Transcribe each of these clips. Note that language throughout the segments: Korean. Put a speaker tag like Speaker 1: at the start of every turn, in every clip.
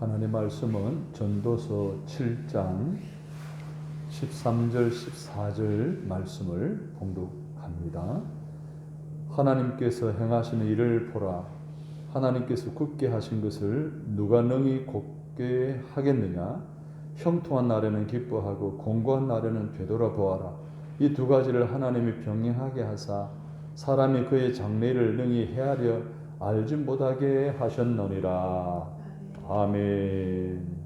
Speaker 1: 하나님의 말씀은 전도서 7장 13절 14절 말씀을 봉독합니다. 하나님께서 행하시는 일을 보라. 하나님께서 굳게 하신 것을 누가 능히 곱게 하겠느냐. 형통한 날에는 기뻐하고 공고한 날에는 되돌아보아라. 이 두 가지를 하나님이 병행하게 하사 사람이 그의 장래를 능히 헤아려 알지 못하게 하셨느니라. 아멘.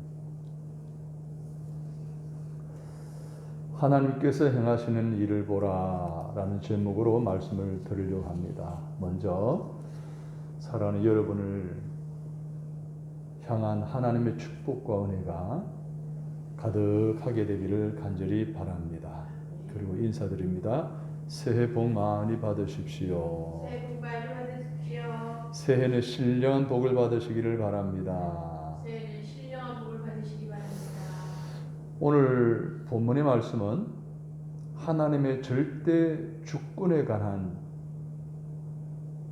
Speaker 1: 하나님께서 행하시는 일을 보라 라는 제목으로 말씀을 드리려고 합니다. 먼저 사랑하는 여러분을 향한 하나님의 축복과 은혜가 가득하게 되기를 간절히 바랍니다. 그리고 인사드립니다. 새해 복 많이 받으십시오.
Speaker 2: 새해 복 많이 받으십시오.
Speaker 1: 새해는 신령한 복을 받으시기를 바랍니다.
Speaker 2: 새해는 신령한 복을 받으시기 바랍니다.
Speaker 1: 오늘 본문의 말씀은 하나님의 절대 주권에 관한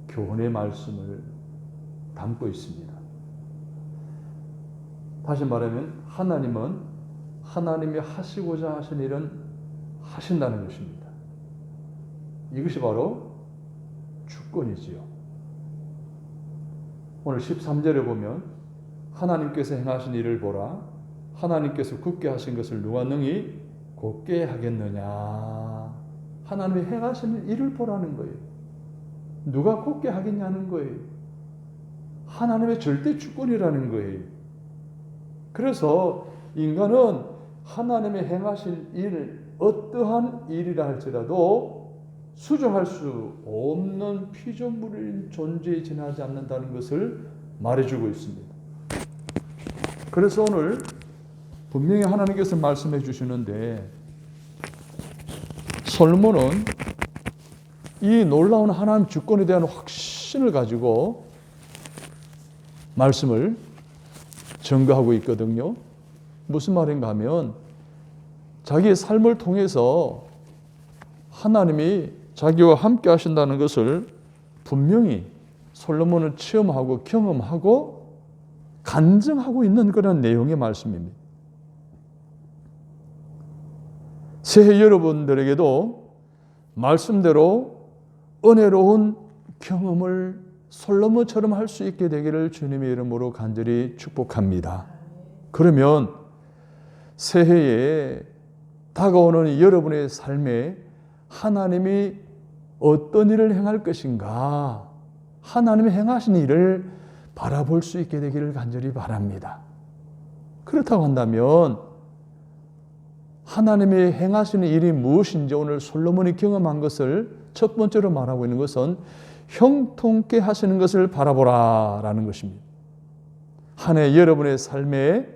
Speaker 1: 교훈의 말씀을 담고 있습니다. 다시 말하면 하나님은 하나님이 하시고자 하신 일은 하신다는 것입니다. 이것이 바로 주권이지요. 오늘 13절에 보면 하나님께서 행하신 일을 보라. 하나님께서 굳게 하신 것을 누가 능히 곱게 하겠느냐. 하나님이 행하시는 일을 보라는 거예요. 누가 곱게 하겠냐는 거예요. 하나님의 절대 주권이라는 거예요. 그래서 인간은 하나님의 행하신 일, 어떠한 일이라 할지라도 수정할 수 없는 피조물인 존재에 지나지 않는다는 것을 말해주고 있습니다. 그래서 오늘 분명히 하나님께서 말씀해 주시는데 솔로몬은 이 놀라운 하나님 주권에 대한 확신을 가지고 말씀을 전가하고 있거든요. 무슨 말인가 하면 자기의 삶을 통해서 하나님이 자기와 함께 하신다는 것을 분명히 솔로몬은 체험하고 경험하고 간증하고 있는 그런 내용의 말씀입니다. 새해 여러분들에게도 말씀대로 은혜로운 경험을 솔로몬처럼 할 수 있게 되기를 주님의 이름으로 간절히 축복합니다. 그러면 새해에 다가오는 여러분의 삶에 하나님이 어떤 일을 행할 것인가, 하나님이 행하신 일을 바라볼 수 있게 되기를 간절히 바랍니다. 그렇다고 한다면 하나님이 행하시는 일이 무엇인지 오늘 솔로몬이 경험한 것을 첫 번째로 말하고 있는 것은 형통케 하시는 것을 바라보라 라는 것입니다. 한 해 여러분의 삶에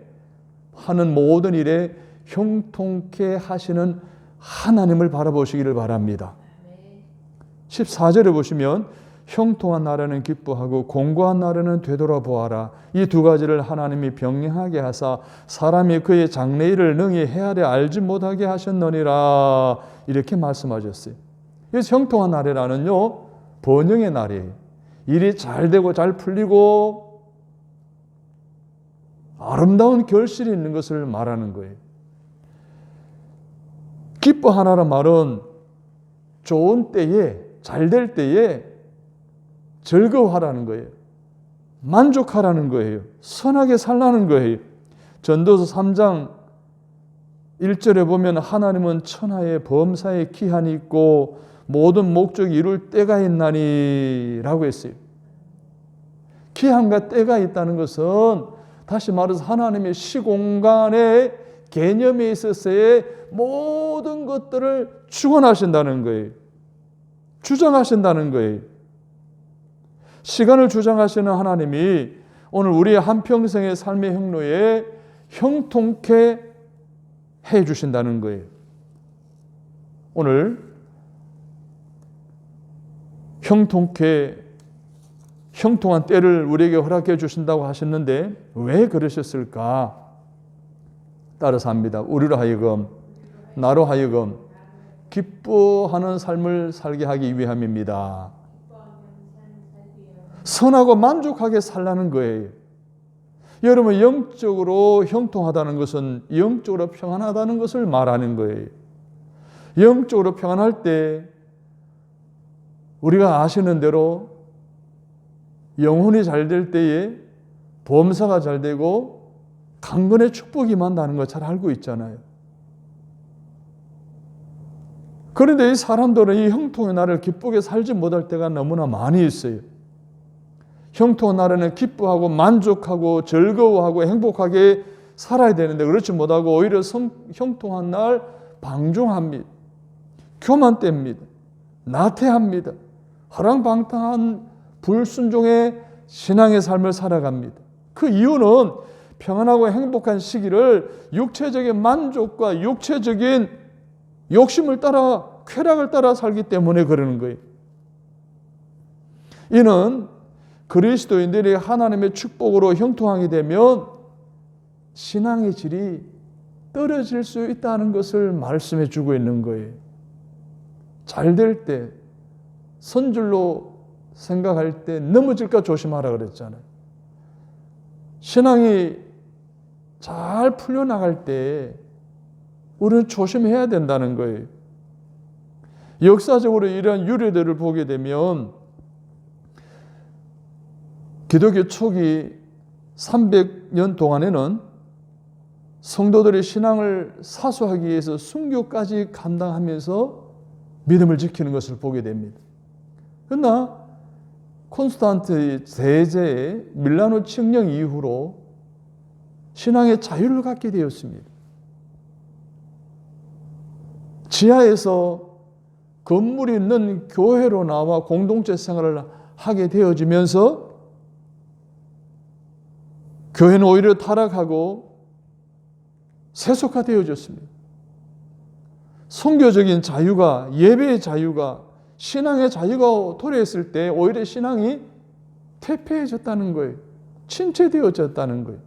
Speaker 1: 하는 모든 일에 형통케 하시는 하나님을 바라보시기를 바랍니다. 14절에 보시면 형통한 날에는 기뻐하고 공고한 날에는 되돌아보아라. 이 두 가지를 하나님이 병행하게 하사 사람이 그의 장래일을 능히 헤아려 알지 못하게 하셨느니라. 이렇게 말씀하셨어요. 그래서 형통한 날이라는요, 번영의 날이에요. 일이 잘 되고 잘 풀리고 아름다운 결실이 있는 것을 말하는 거예요. 기뻐하라는 말은 좋은 때에, 잘 될 때에 즐거워하라는 거예요. 만족하라는 거예요. 선하게 살라는 거예요. 전도서 3장 1절에 보면 하나님은 천하의 범사에 기한이 있고 모든 목적이 이룰 때가 있나니 라고 했어요. 기한과 때가 있다는 것은 다시 말해서 하나님의 시공간의 개념에 있어서의 모든 것들을 주관하신다는 거예요. 주장하신다는 거예요. 시간을 주장하시는 하나님이 오늘 우리의 한평생의 삶의 행로에 형통케 해 주신다는 거예요. 오늘 형통한 때를 우리에게 허락해 주신다고 하셨는데 왜 그러셨을까? 따라서 합니다. 우리로 하여금, 나로 하여금 기뻐하는 삶을 살게 하기 위함입니다. 선하고 만족하게 살라는 거예요. 여러분, 영적으로 형통하다는 것은 영적으로 평안하다는 것을 말하는 거예요. 영적으로 평안할 때 우리가 아시는 대로 영혼이 잘 될 때에 범사가 잘 되고 강건의 축복이 임한다는 걸 잘 알고 있잖아요. 그런데 이 사람들은 이 형통의 날을 기쁘게 살지 못할 때가 너무나 많이 있어요. 형통의 날에는 기뻐하고 만족하고 즐거워하고 행복하게 살아야 되는데 그렇지 못하고 오히려 형통한 날 방종합니다. 교만됩니다. 나태합니다. 허랑방탕한 불순종의 신앙의 삶을 살아갑니다. 그 이유는 평안하고 행복한 시기를 육체적인 만족과 육체적인 욕심을 따라, 쾌락을 따라 살기 때문에 그러는 거예요. 이는 그리스도인들이 하나님의 축복으로 형통하게 되면 신앙의 질이 떨어질 수 있다는 것을 말씀해 주고 있는 거예요. 잘 될 때, 선줄로 생각할 때 넘어질까 조심하라 그랬잖아요. 신앙이 잘 풀려나갈 때 우리는 조심해야 된다는 거예요. 역사적으로 이러한 유래들을 보게 되면 기독교 초기 300년 동안에는 성도들의 신앙을 사수하기 위해서 순교까지 감당하면서 믿음을 지키는 것을 보게 됩니다. 그러나 콘스탄트 대제의 밀라노 칙령 이후로 신앙의 자유를 갖게 되었습니다. 지하에서 건물이 있는 교회로 나와 공동체 생활을 하게 되어지면서 교회는 오히려 타락하고 세속화되어졌습니다. 선교적인 자유가, 예배의 자유가, 신앙의 자유가 도래했을 때 오히려 신앙이 퇴폐해졌다는 거예요. 침체되어졌다는 거예요.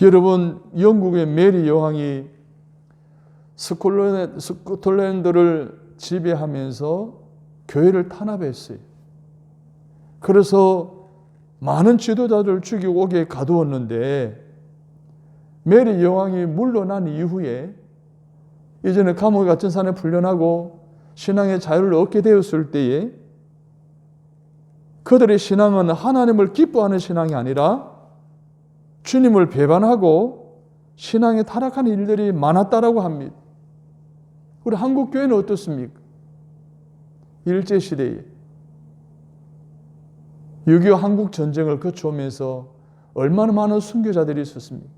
Speaker 1: 여러분, 영국의 메리 여왕이 스코틀랜드를 지배하면서 교회를 탄압했어요. 그래서 많은 지도자들을 죽이고 옥에 가두었는데 메리 여왕이 물러난 이후에 이제는 감옥 같은 산에 풀려나고 신앙의 자유를 얻게 되었을 때에 그들의 신앙은 하나님을 기뻐하는 신앙이 아니라 주님을 배반하고 신앙에 타락하는 일들이 많았다라고 합니다. 우리 한국 교회는 어떻습니까? 일제시대에 6.25 한국 전쟁을 거쳐오면서 얼마나 많은 순교자들이 있었습니까?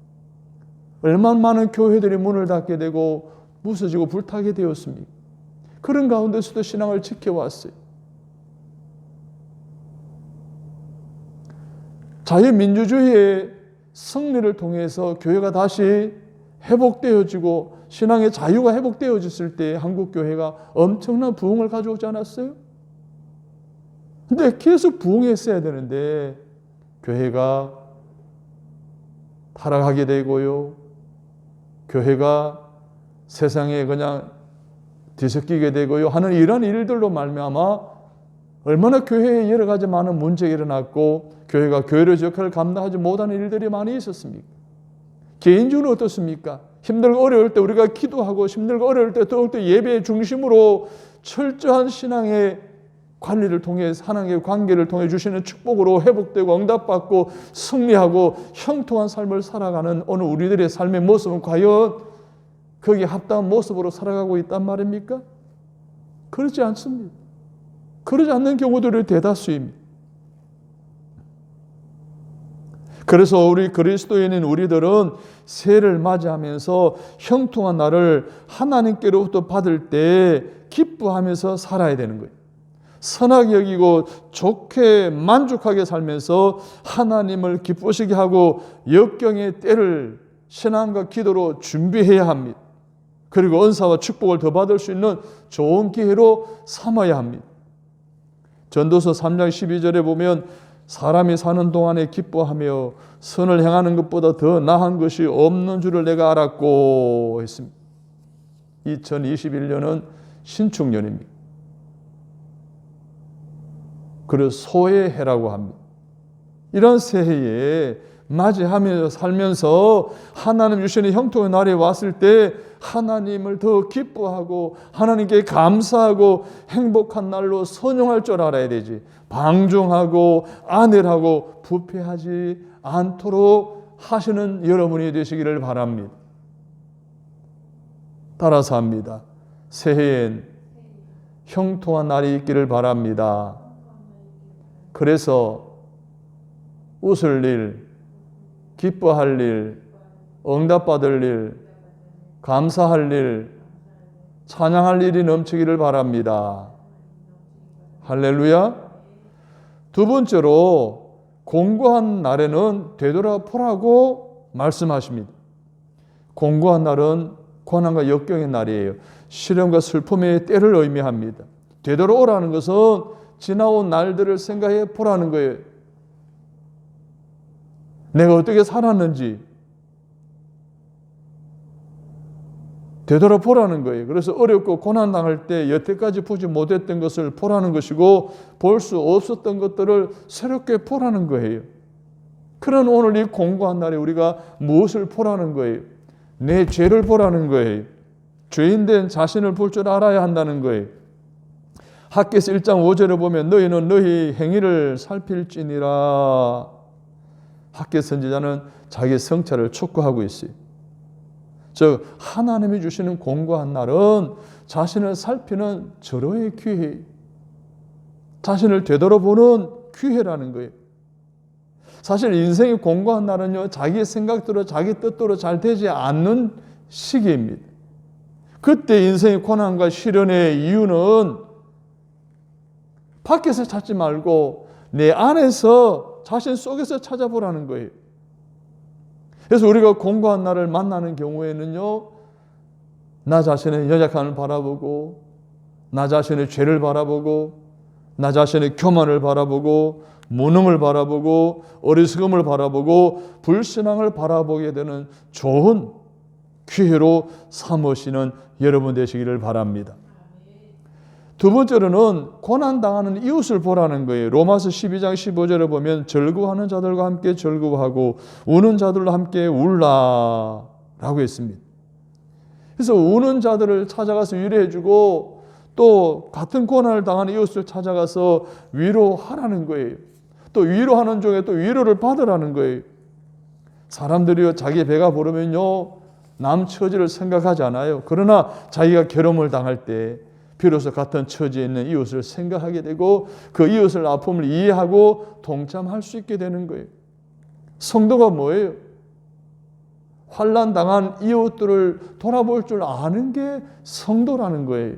Speaker 1: 얼마나 많은 교회들이 문을 닫게 되고 부서지고 불타게 되었습니까? 그런 가운데서도 신앙을 지켜왔어요. 자유민주주의의 승리를 통해서 교회가 다시 회복되어지고 신앙의 자유가 회복되어졌을 때 한국 교회가 엄청난 부흥을 가져오지 않았어요? 근데 계속 부흥했어야 되는데 교회가 타락하게 되고요. 교회가 세상에 그냥 뒤섞이게 되고요. 하는 이런 일들로 말미암아 얼마나 교회에 여러 가지 많은 문제가 일어났고 교회가 교회의 역할을 감당하지 못하는 일들이 많이 있었습니까? 개인적으로 어떻습니까? 힘들고 어려울 때 우리가 기도하고 힘들고 어려울 때 더욱더 예배의 중심으로 철저한 신앙의 관리를 통해 하나님의 관계를 통해 주시는 축복으로 회복되고 응답받고 승리하고 형통한 삶을 살아가는 오늘 우리들의 삶의 모습은 과연 거기에 합당한 모습으로 살아가고 있단 말입니까? 그렇지 않습니다. 그러지 않는 경우들이 대다수입니다. 그래서 우리 그리스도인인 우리들은 새해를 맞이하면서 형통한 날을 하나님께로부터 받을 때 기뻐하면서 살아야 되는 거예요. 선하게 여기고 좋게 만족하게 살면서 하나님을 기쁘시게 하고 역경의 때를 신앙과 기도로 준비해야 합니다. 그리고 은사와 축복을 더 받을 수 있는 좋은 기회로 삼아야 합니다. 전도서 3장 12절에 보면 사람이 사는 동안에 기뻐하며 선을 행하는 것보다 더 나은 것이 없는 줄을 내가 알았고 했습니다. 2021년은 신축년입니다. 그래서 소의 해라고 합니다. 이런 새해에 맞이하면서 살면서 하나님 주시는 형통의 날이 왔을 때 하나님을 더 기뻐하고 하나님께 감사하고 행복한 날로 선용할 줄 알아야 되지. 방종하고 안일하고 부패하지 않도록 하시는 여러분이 되시기를 바랍니다. 따라서 합니다. 새해엔 형통한 날이 있기를 바랍니다. 그래서 웃을 일, 기뻐할 일, 응답받을 일, 감사할 일, 찬양할 일이 넘치기를 바랍니다. 할렐루야. 두 번째로 공고한 날에는 되돌아보라고 말씀하십니다. 공고한 날은 고난과 역경의 날이에요. 시련과 슬픔의 때를 의미합니다. 되돌아오라는 것은 지나온 날들을 생각해 보라는 거예요. 내가 어떻게 살았는지 되돌아보라는 거예요. 그래서 어렵고 고난당할 때 여태까지 보지 못했던 것을 보라는 것이고 볼 수 없었던 것들을 새롭게 보라는 거예요. 그런 오늘 이 공고한 날에 우리가 무엇을 보라는 거예요? 내 죄를 보라는 거예요. 죄인된 자신을 볼 줄 알아야 한다는 거예요. 학개서 1장 5절에 보면 너희는 너희 행위를 살필지니라. 학개 선지자는 자기 성찰을 촉구하고 있어요. 즉 하나님이 주시는 공고한 날은 자신을 살피는 절호의 기회, 자신을 되돌아보는 기회라는 거예요. 사실 인생의 공고한 날은요, 자기 생각대로 자기 뜻대로 잘 되지 않는 시기입니다. 그때 인생의 고난과 시련의 이유는 밖에서 찾지 말고 내 안에서 자신 속에서 찾아보라는 거예요. 그래서 우리가 공고한 날을 만나는 경우에는요, 나 자신의 연약함을 바라보고, 나 자신의 죄를 바라보고, 나 자신의 교만을 바라보고, 무능을 바라보고, 어리석음을 바라보고, 불신앙을 바라보게 되는 좋은 기회로 삼으시는 여러분 되시기를 바랍니다. 두 번째로는 고난당하는 이웃을 보라는 거예요. 로마서 12장 15절에 보면 절구하는 자들과 함께 절구하고 우는 자들과 함께 울라 라고 했습니다. 그래서 우는 자들을 찾아가서 위로해주고 또 같은 고난을 당하는 이웃을 찾아가서 위로하라는 거예요. 또 위로하는 중에 또 위로를 받으라는 거예요. 사람들이 자기 배가 부르면요, 남 처지를 생각하지 않아요. 그러나 자기가 괴로움을 당할 때 비로소 같은 처지에 있는 이웃을 생각하게 되고 그 이웃의 아픔을 이해하고 동참할 수 있게 되는 거예요. 성도가 뭐예요? 환난 당한 이웃들을 돌아볼 줄 아는 게 성도라는 거예요.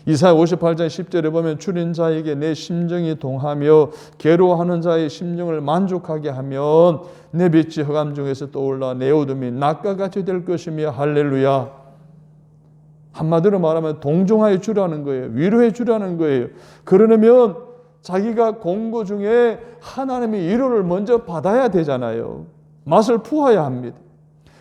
Speaker 1: 이사야 58장 10절에 보면 주린 자에게 내 심정이 동하며 괴로워하는 자의 심령을 만족하게 하면 내 빛이 흑암 중에서 떠올라 내 어둠이 낮과 같이 될 것이며 할렐루야. 한마디로 말하면 동정하여 주라는 거예요. 위로해 주라는 거예요. 그러려면 자기가 공고 중에 하나님의 위로를 먼저 받아야 되잖아요. 맛을 부어야 합니다.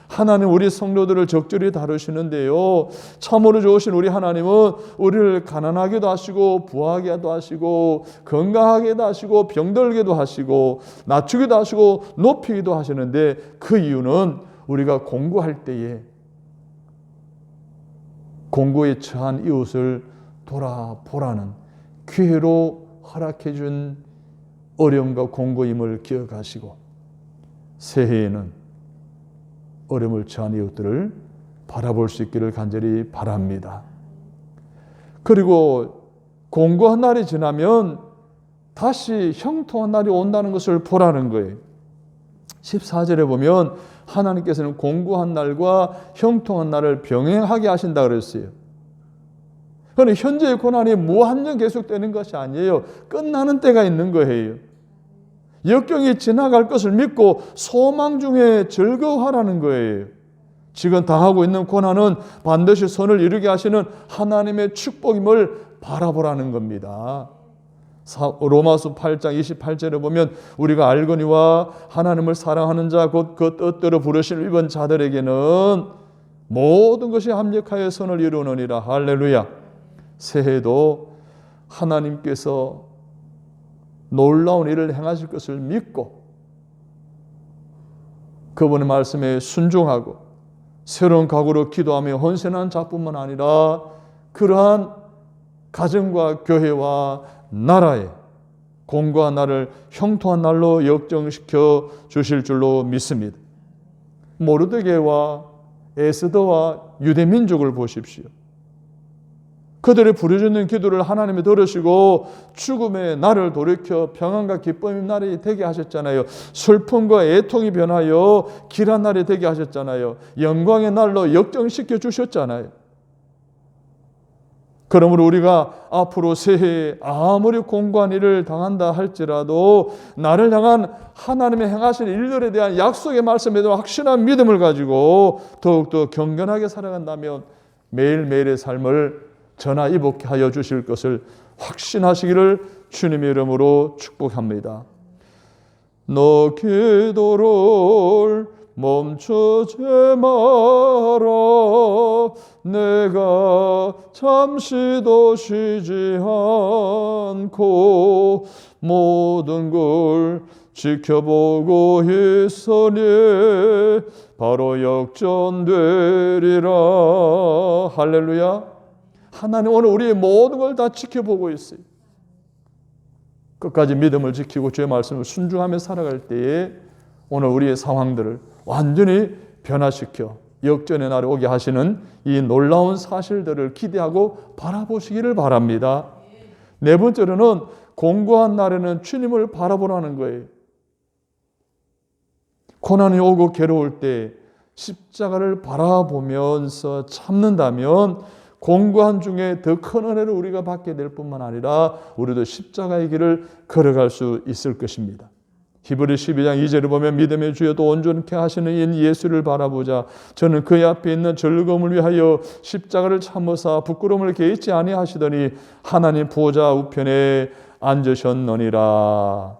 Speaker 1: 하나님 우리 성도들을 적절히 다루시는데요, 참으로 좋으신 우리 하나님은 우리를 가난하게도 하시고 부하게도 하시고 건강하게도 하시고 병들게도 하시고 낮추기도 하시고 높이기도 하시는데 그 이유는 우리가 공고할 때에 공고에 처한 이웃을 돌아보라는 기회로 허락해 준 어려움과 공고임을 기억하시고 새해에는 어려움을 처한 이웃들을 바라볼 수 있기를 간절히 바랍니다. 그리고 공고한 날이 지나면 다시 형통한 날이 온다는 것을 보라는 거예요. 14절에 보면 하나님께서는 공고한 날과 형통한 날을 병행하게 하신다 그랬어요. 그러나 현재의 고난이 무한정 계속되는 것이 아니에요. 끝나는 때가 있는 거예요. 역경이 지나갈 것을 믿고 소망 중에 즐거워하라는 거예요. 지금 당하고 있는 고난은 반드시 선을 이루게 하시는 하나님의 축복임을 바라보라는 겁니다. 로마서 8장 28절에 보면 우리가 알거니와 하나님을 사랑하는 자 곧 그 뜻대로 부르신 이번 자들에게는 모든 것이 합력하여 선을 이루느니라. 할렐루야. 새해도 하나님께서 놀라운 일을 행하실 것을 믿고 그분의 말씀에 순종하고 새로운 각오로 기도하며 헌신하는 자뿐만 아니라 그러한 가정과 교회와 나라에 공과 나를 형통한 날로 역정시켜 주실 줄로 믿습니다. 모르드게와 에스더와 유대민족을 보십시오. 그들의 부르짖는 기도를 하나님이 들으시고 죽음의 날을 돌이켜 평안과 기쁨의 날이 되게 하셨잖아요. 슬픔과 애통이 변하여 길한 날이 되게 하셨잖아요. 영광의 날로 역정시켜 주셨잖아요. 그러므로 우리가 앞으로 새해에 아무리 공고한 일을 당한다 할지라도 나를 향한 하나님의 행하신 일들에 대한 약속의 말씀에 대한 확신한 믿음을 가지고 더욱더 경건하게 살아간다면 매일매일의 삶을 전화위복케 하여 주실 것을 확신하시기를 주님의 이름으로 축복합니다. 너 기도를 멈추지 마라. 내가 잠시도 쉬지 않고 모든 걸 지켜보고 있으니 바로 역전되리라. 할렐루야. 하나님 오늘 우리의 모든 걸 다 지켜보고 있어요. 끝까지 믿음을 지키고 주의 말씀을 순종하며 살아갈 때에 오늘 우리의 상황들을 완전히 변화시켜 역전의 날에 오게 하시는 이 놀라운 사실들을 기대하고 바라보시기를 바랍니다. 네 번째로는 공고한 날에는 주님을 바라보라는 거예요. 고난이 오고 괴로울 때 십자가를 바라보면서 참는다면 공고한 중에 더 큰 은혜를 우리가 받게 될 뿐만 아니라 우리도 십자가의 길을 걸어갈 수 있을 것입니다. 히브리 12장 2절을 보면 믿음의 주여도 온전케 하시는 인 예수를 바라보자. 저는 그의 앞에 있는 즐거움을 위하여 십자가를 참으사 부끄러움을 개의치 아니하시더니 하나님 보좌 우편에 앉으셨느니라.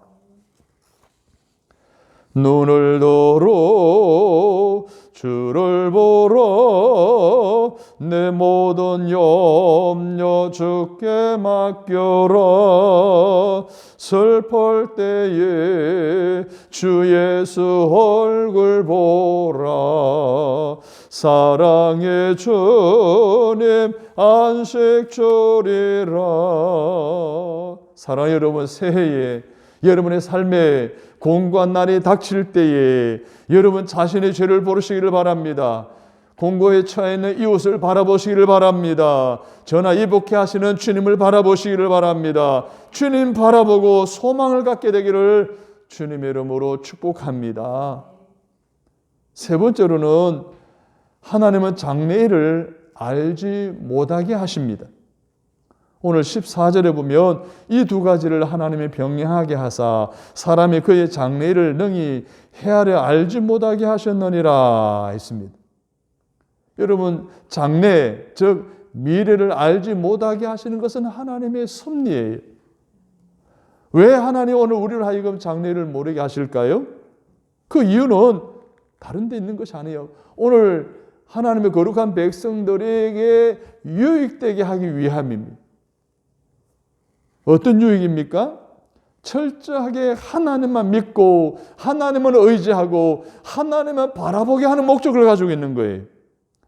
Speaker 1: 눈을 들어 주를 보러 내 모든 염려 주께 맡겨라. 슬플 때에 주 예수 얼굴 보라. 사랑의 주님 안식 주리라. 사랑하는 여러분, 새해에 여러분의 삶에 공고한 날이 닥칠 때에 여러분 자신의 죄를 보시기를 바랍니다. 공고에 처해 있는 이웃을 바라보시기를 바랍니다. 전화위복케 하시는 주님을 바라보시기를 바랍니다. 주님 바라보고 소망을 갖게 되기를 주님의 이름으로 축복합니다. 세 번째로는 하나님은 장래일을 알지 못하게 하십니다. 오늘 14절에 보면 이 두 가지를 하나님이 병행하게 하사 사람이 그의 장래일을 능히 헤아려 알지 못하게 하셨느니라 했습니다. 여러분, 장래, 즉 미래를 알지 못하게 하시는 것은 하나님의 섭리예요. 왜 하나님 오늘 우리를 하여금 장래를 모르게 하실까요? 그 이유는 다른 데 있는 것이 아니에요. 오늘 하나님의 거룩한 백성들에게 유익되게 하기 위함입니다. 어떤 유익입니까? 철저하게 하나님만 믿고 하나님을 의지하고 하나님만 바라보게 하는 목적을 가지고 있는 거예요.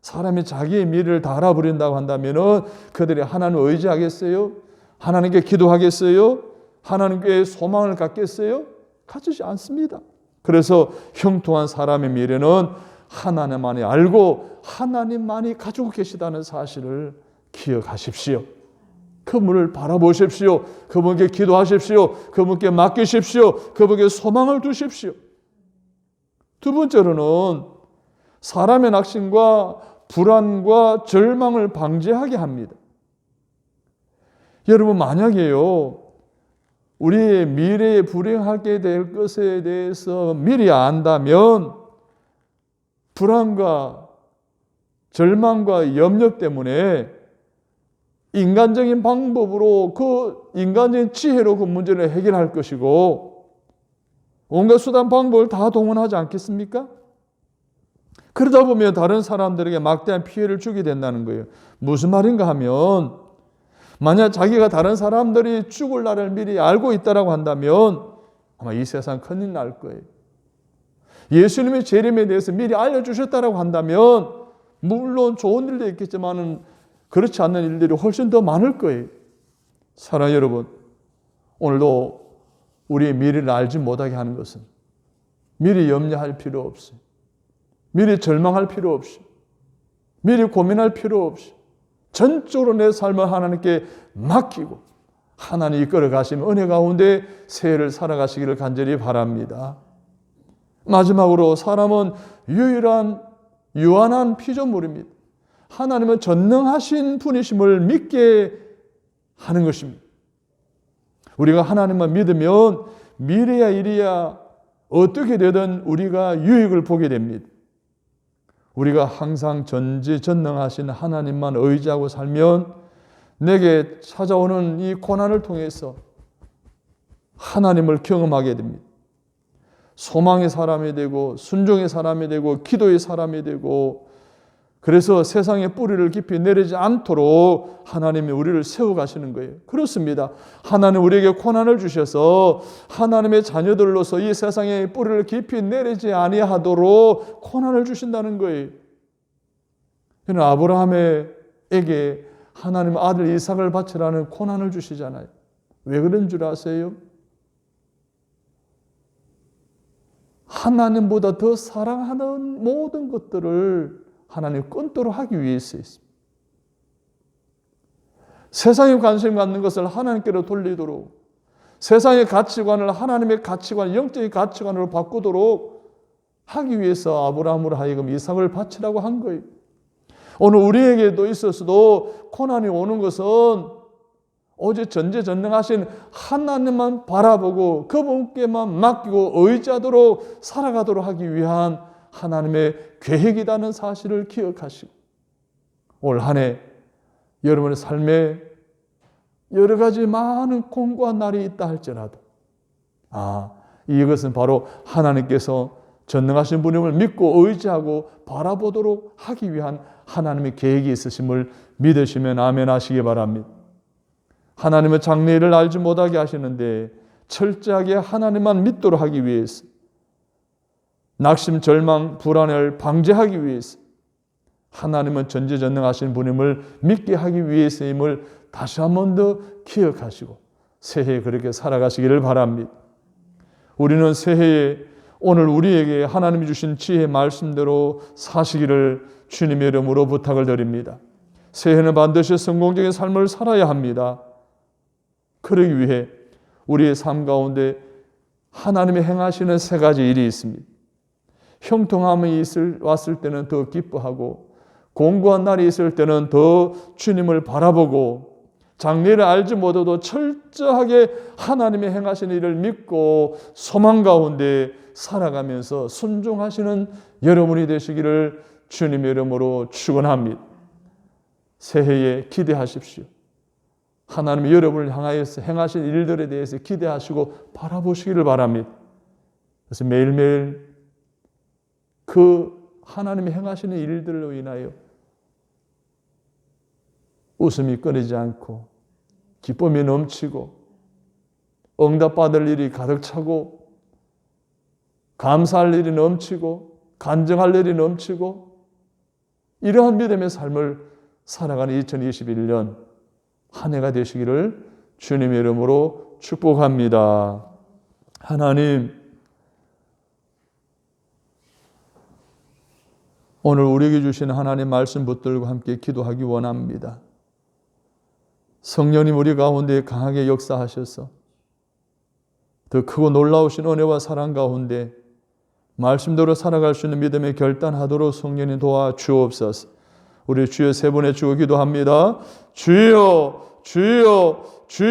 Speaker 1: 사람이 자기의 미래를 다 알아버린다고 한다면 그들이 하나님을 의지하겠어요? 하나님께 기도하겠어요? 하나님께 소망을 갖겠어요? 갖지 않습니다. 그래서 형통한 사람의 미래는 하나님만이 알고 하나님만이 가지고 계시다는 사실을 기억하십시오. 그분을 바라보십시오. 그분께 기도하십시오. 그분께 맡기십시오. 그분께 소망을 두십시오. 두 번째로는 사람의 낙심과 불안과 절망을 방지하게 합니다. 여러분, 만약에요, 우리의 미래에 불행하게 될 것에 대해서 미리 안다면 불안과 절망과 염려 때문에 인간적인 방법으로 그 인간적인 지혜로 그 문제를 해결할 것이고 온갖 수단 방법을 다 동원하지 않겠습니까? 그러다 보면 다른 사람들에게 막대한 피해를 주게 된다는 거예요. 무슨 말인가 하면 만약 자기가 다른 사람들이 죽을 날을 미리 알고 있다라고 한다면 아마 이 세상 큰일 날 거예요. 예수님의 재림에 대해서 미리 알려주셨다라고 한다면 물론 좋은 일도 있겠지만 그렇지 않는 일들이 훨씬 더 많을 거예요. 사랑하는 여러분, 오늘도 우리의 미래를 알지 못하게 하는 것은 미리 염려할 필요 없어요. 미리 절망할 필요 없이, 미리 고민할 필요 없이 전적으로 내 삶을 하나님께 맡기고 하나님 이끌어 가시는 은혜 가운데 새해를 살아가시기를 간절히 바랍니다. 마지막으로 사람은 유한한 피조물입니다. 하나님은 전능하신 분이심을 믿게 하는 것입니다. 우리가 하나님만 믿으면 미래야 일이야 어떻게 되든 우리가 유익을 보게 됩니다. 우리가 항상 전지전능하신 하나님만 의지하고 살면 내게 찾아오는 이 고난을 통해서 하나님을 경험하게 됩니다. 소망의 사람이 되고 순종의 사람이 되고 기도의 사람이 되고 그래서 세상의 뿌리를 깊이 내리지 않도록 하나님이 우리를 세워가시는 거예요. 그렇습니다. 하나님 우리에게 고난을 주셔서 하나님의 자녀들로서 이 세상의 뿌리를 깊이 내리지 아니하도록 고난을 주신다는 거예요. 아브라함에게 하나님 아들 이삭을 바치라는 고난을 주시잖아요. 왜 그런 줄 아세요? 하나님보다 더 사랑하는 모든 것들을 하나님 끈도록 하기 위해서 있습니다. 세상에 관심 갖는 것을 하나님께로 돌리도록 세상의 가치관을 하나님의 가치관, 영적인 가치관으로 바꾸도록 하기 위해서 아브라함으로 하여금 이삭을 바치라고 한 거예요. 오늘 우리에게도 있어서도 고난이 오는 것은 오직 전지전능하신 하나님만 바라보고 그분께만 맡기고 의지하도록 살아가도록 하기 위한 하나님의 계획이라는 사실을 기억하시고 올 한 해 여러분의 삶에 여러 가지 많은 공고한 날이 있다 할지라도 이것은 바로 하나님께서 전능하신 분임을 믿고 의지하고 바라보도록 하기 위한 하나님의 계획이 있으심을 믿으시면 아멘 하시기 바랍니다. 하나님의 장래일을 알지 못하게 하시는데 철저하게 하나님만 믿도록 하기 위해서 낙심, 절망, 불안을 방지하기 위해서 하나님은 전지전능하신 분임을 믿게 하기 위해서임을 다시 한 번 더 기억하시고 새해에 그렇게 살아가시기를 바랍니다. 우리는 새해에 오늘 우리에게 하나님이 주신 지혜의 말씀대로 사시기를 주님의 이름으로 부탁을 드립니다. 새해는 반드시 성공적인 삶을 살아야 합니다. 그러기 위해 우리의 삶 가운데 하나님이 행하시는 세 가지 일이 있습니다. 형통함이 왔을 때는 더 기뻐하고 공고한 날이 있을 때는 더 주님을 바라보고 장래를 알지 못해도 철저하게 하나님이 행하시는 일을 믿고 소망 가운데 살아가면서 순종하시는 여러분이 되시기를 주님의 이름으로 축원합니다. 새해에 기대하십시오. 하나님이 여러분을 향하여서 행하신 일들에 대해서 기대하시고 바라보시기를 바랍니다. 그래서 매일매일 그 하나님이 행하시는 일들로 인하여 웃음이 끊이지 않고 기쁨이 넘치고 응답받을 일이 가득 차고 감사할 일이 넘치고 간증할 일이 넘치고 이러한 믿음의 삶을 살아가는 2021년 한 해가 되시기를 주님의 이름으로 축복합니다. 하나님, 오늘 우리에게 주신 하나님 말씀 붙들고 함께 기도하기 원합니다. 성령님 우리 가운데 강하게 역사하셔서 더 크고 놀라우신 은혜와 사랑 가운데 말씀대로 살아갈 수 있는 믿음에 결단하도록 성령님 도와주옵소서. 우리 주여 세 번의 주고 기도합니다. 주여, 주여, 주여.